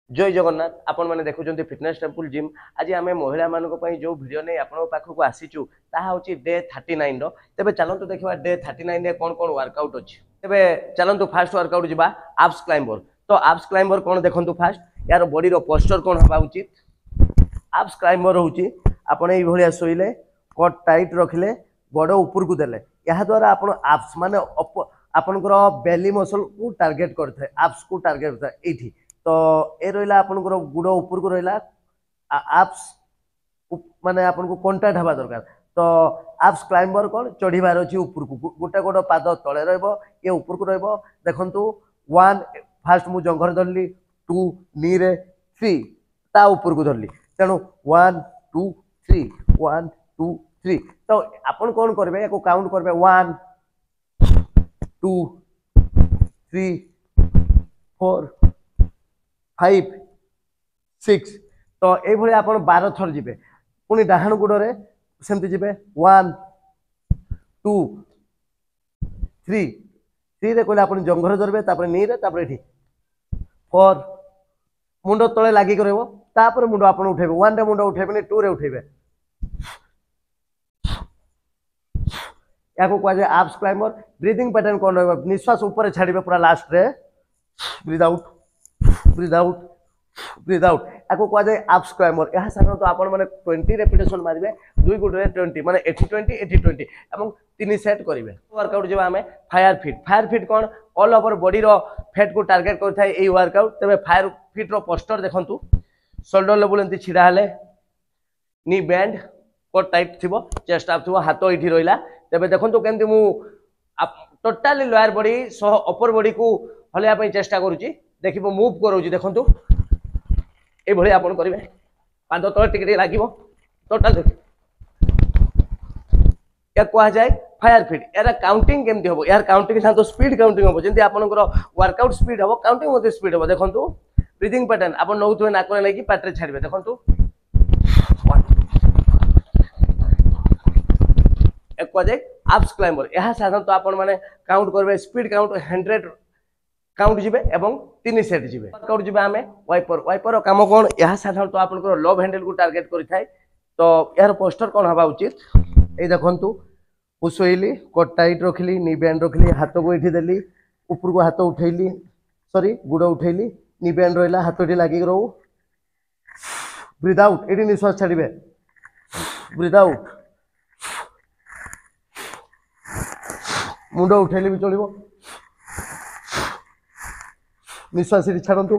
जय जगन्नाथ आपण मैंने देखुं फिटनेस टेम्पल जिम। आज आम महिला मानक जो भिड नहीं आपण पाखक आसीचु ताहा होची डे 39 रो। तेबे चलंतु देखिबा डे 39 रे कोन कोन वर्कआउट अछि। तेबे चलंतु फास्ट वर्कआउट जिबा एब्स क्लाइंबर। तो एब्स क्लाइंबर कोन देखंतु फास्ट यार बॉडी रो पोस्चर कोन हबा उचित। एब्स क्लाइंबर होची आपण एई भलिया सोइले कोट टाइट रखिले गोड़ ऊपर को देले या द्वारा आपण एब्स माने आपनकर बेली मसल को टार्गेट करथे एब्स को टार्गेट करथे एठी। तो ए रहा आपनकर गुड़ ऊपर को रहा एब्स माने आपन को कंटाक्ट हवा दरकार। तो एब्स क्लाइंबर कौन चढ़ीबार अच्छी ऊपर को गोटे गोटे पाद तले ये ऊपर को रही देखु 1 फास्ट मु जंघर धरली 2 नी रे 3 ता ऊपर को धरली तेणु 1 2 3 1 2 3। तो आपन कौन करेंगे या काउंट करेंगे 1 2 3 4 5 6। तो ये आप 12 थर जी पुणी डाहाण गुड़े सेमती जी 1 2 3 3 रे कहले आप जंघर धरवे नी रे ये 4 मुंड तले लगिक रहा मुंड आप उठेबे 1 रे मुंड उठेबे 2 रे उठेबे या कहुए एब्स क्लाइंबर। ब्रीदिंग पैटर्न कौन रहा निश्वास ऊपर छाड़े पूरा लास्ट रे breathe out breathe out breathe out या कहुए एब्स क्लाइंबर। यह साधारणतः आपण मैंने 20 रेपिटेशन मारे 2 गुड़े 20 माने 80 एवं 3 सेट करेंगे। वर्कआउट जब आम फायर फिट कौन ऑल ओवर बॉडी रो फैट को टार्गेट करता है वर्कआउट। तेज फायर फिट रो पोस्टर देखंतु शोल्डर लेवल एमती छिड़ा हेले नी बैंड कोट टाइट थी चेस्ट आप थी हाथ ये रहा। तेज देखो केमती मु टोटाली लोअर बॉडी सह अपर बॉडी को हलिया चेष्टा करुच्ची देख मुव करूँ देखु ये आप करेंगे पाद तले टिके लगे टोटाल या कह जाए फायर फिट। यार काउंटिंग केमती हम यार काउंटिंग साथ स्पीड काउंटिंग हम जमी आपंकर वर्कआउट स्पीड हम काउंटिंग स्पीड हम देखो। ब्रीदिंग पैटर्न आप नौथे नाक नहीं पाटे छाड़े देखो एब्स क्लाइंबर। यह साधारणतः आपण मैंने काउंट करेंगे स्पीड काउंट 100 काउंट जी एवं 3 सेट जी वर्कआउट जी आम वाइपर वाइपर काम कौन यह साधारणतः आप लव हैंडल को टार्गेट करें। तो यार पोस्टर कौन हवा उचित ये देखु मु शोली कोट टाइट रखिली नी बैंड रखिली हाथ को ये देली ऊपर को हाथ उठेली सॉरी गुड़ उठेली नी बैंड रहा हाथ ये लगे रो ब्रीद आउट ये निश्वास छाड़े ब्रीद आउट मुंड उठेली भी चलो निश्वास छाड़ू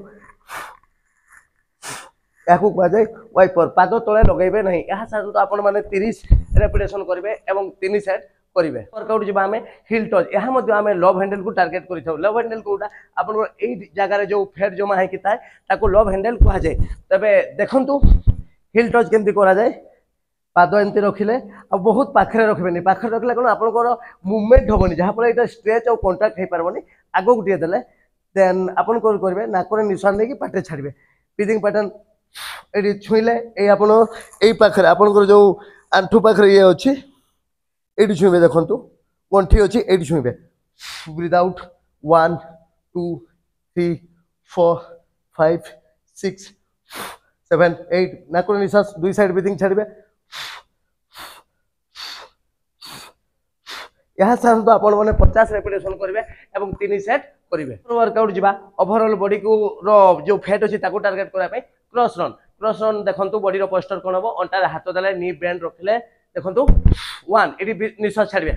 या कहुए वाइपर पाद तले लगे नहीं। यह साधारणतः आपण मैंने 30 रेपिटेशन करेंगे और 3 सेट करेंगे। वर्कआउट जी आम हिल टच यह आम लव हैंडल को टार्गेट कर लव हैंडल कौटा आप जगार जो फैट जमा है लव हैंडल कह जाए। तेरे देखु हिल टच केमती करा जाए पाद एमती रखिले आ बहुत पाखे रखबेनि पाखे रखले कौन आपंकर मुवमेंट हेनी जहाँफल यहाँ स्ट्रेच और कंटाक्ट हो पारबनी आग को देले देन आपन कौन करेंगे नाक निश्वास नहीं पाटे छाड़े। ब्रीदिंग पैटर्न ये छुईले ये पाखे आपंकर जो आंठू पाखे ये अच्छी ये छुईबे देखु गंठी अच्छी ये छुईबे ब्रीद आउट 1 2 3 4 5 6 7 8 नाक निश्वास 2 साइड ब्रीदिंग छाड़े। यह साधारणतः आप 50 रेपिटेशन करेंगे और 3 सेट करेंगे। वर्कआउट जी ओवरऑल बॉडी को जो फैट अच्छी टार्गेट करने क्रॉस रन देखो बॉडी रो पोस्टर कौन हम अंटार हाथ देले नी बैंड रखिले देखो 1 ये निश्वास छाड़े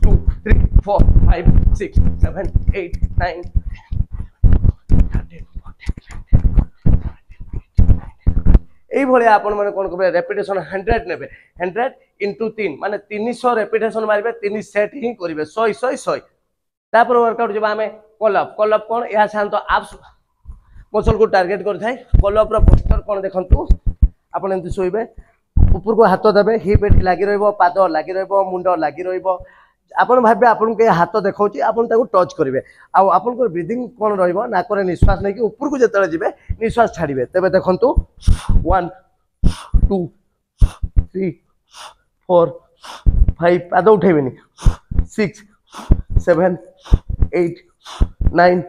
2 3 4 5 6 7 8 9 ये आपण मैंने कौन करेंगे रेपिटेशन 100 ने 100 इंटू 3 माने 300 रेपिटेशन मारे 3 सेट ही करेंगे 100 100 100। तापर वर्कआउट जब आम कलअप कौन यह साधारणतः एब्स मसल को टार्गेट करता है। कलअप पोस्टर कौन देखु आप शोबे ऊपर को हाथ देवे हिप एटी लगी पाद लगी मुंड लगी आपन भावे आपन के हाथ देखा आपन टच करेंगे आपन ब्रीदिंग कौन नाक निश्वास नहीं ऊपर को जो जी निश्वास छाड़े। तेज देखु 1 2 3 4 5 पाद उठेबे 6 7 8 9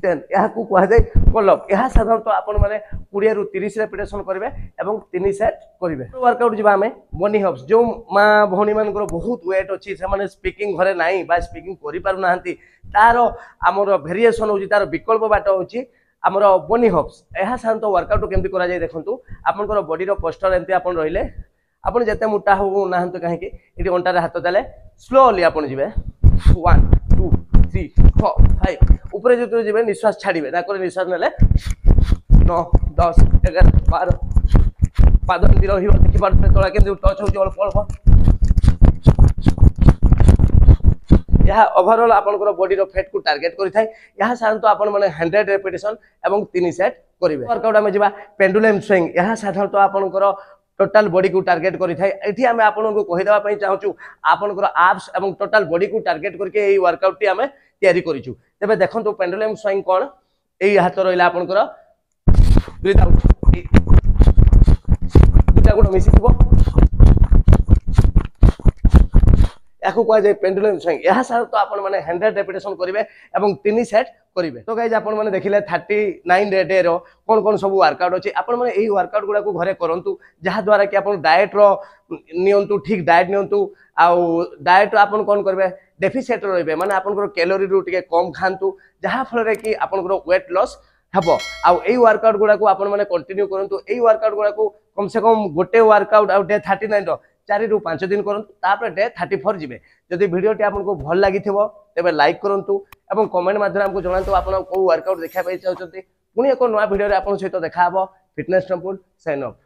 10 यहाँ कहुए कलअप। यह साधारणतः आपण मैंने 20 रु 30 रेपिटेशन करेंगे और 3 सेट करेंगे। वर्कआउट जी आम बनी हब्स जो माँ भौणी मान बहुत वेट अच्छी से स्पीकिंग घरे नाई बा स्पीकिंग करना तार आमर भेरिएसन होची तार विकल्प बाट होची आमर बनी हब्स। यह साधारणतः वर्कआउट केमती करा जाए देखंतु आपनकर बॉडी रो पोस्चर एमती आपण रहिले आपण जते मोटा हो ना कहीं ये अंटार हाथ देले स्लोली आपण जिवे 1 2 3 4 5 ऊपर जो जी निश्वास छाड़े ना निश्वास ना 9 10 11 12 पाद एमती रखिपारे तला के टच हो अल्प अल्प। यह ओवरऑल आपनकर बॉडी रो फैट को टार्गेट करिथाय। यह साधारणतः आपण माने 100 रेपिटेशन एवं 3 सेट करिवे। वर्कआउट आमे जिबा पेंडुलम स्विंग। यह साधारणतः आपनकर टोटल बॉडी को टार्गेट करिथाय। एठी आमे आपनको कहि देबा पई चाहूछु आपनकर एब्स एवं टोटल बॉडी को टार्गेट करके एई वर्कआउट टी आमे तयारी करिछु। तबे देखंतु पेंडुलम स्विंग कोन एई हाथ रहिला आपनकर ब्रीथ आउट दुटा गुण मिसी थबो याकू कह जाए पेंडुलम स्विंग। यह साधारणतः आपण माने 100 रेपिटेशन करेंगे और 3 सेट करेंगे। तो गाइज आपण माने देखिले 39 डे रो कौन कौन सब वर्कआउट अच्छी आपण माने एही वर्कआउट गुडा को घरे करंतु जहाँ द्वारा कि आपण डाइट रो नियंतु ठीक डाइट नियंतु आउ डाइट आपण कौन करबे डेफिसिट रहिबे माने आपनकर कैलोरी रु टिके कम खांतु जहाँ फल रे कि आपनकर वेट लॉस हबो। आउ एही वर्कआउट गुडा को आपण माने कंटिन्यू करंतु। एही वर्कआउट गुडा को कम से कम गोटे वर्कआउट आउ डे 39 रो 4 रु 5 दिन करंतु तापर डे 34 जिवे। जदि वीडियोटी आपको भल लगी तेबे लाइक करंतु एवं कमेंट माध्यम हमको जणांतु आपण को वर्कआउट देखा पाई चाहते पुणी एक नया वीडियो रे आपन सहित देखा हबो। Fitness temple sign of.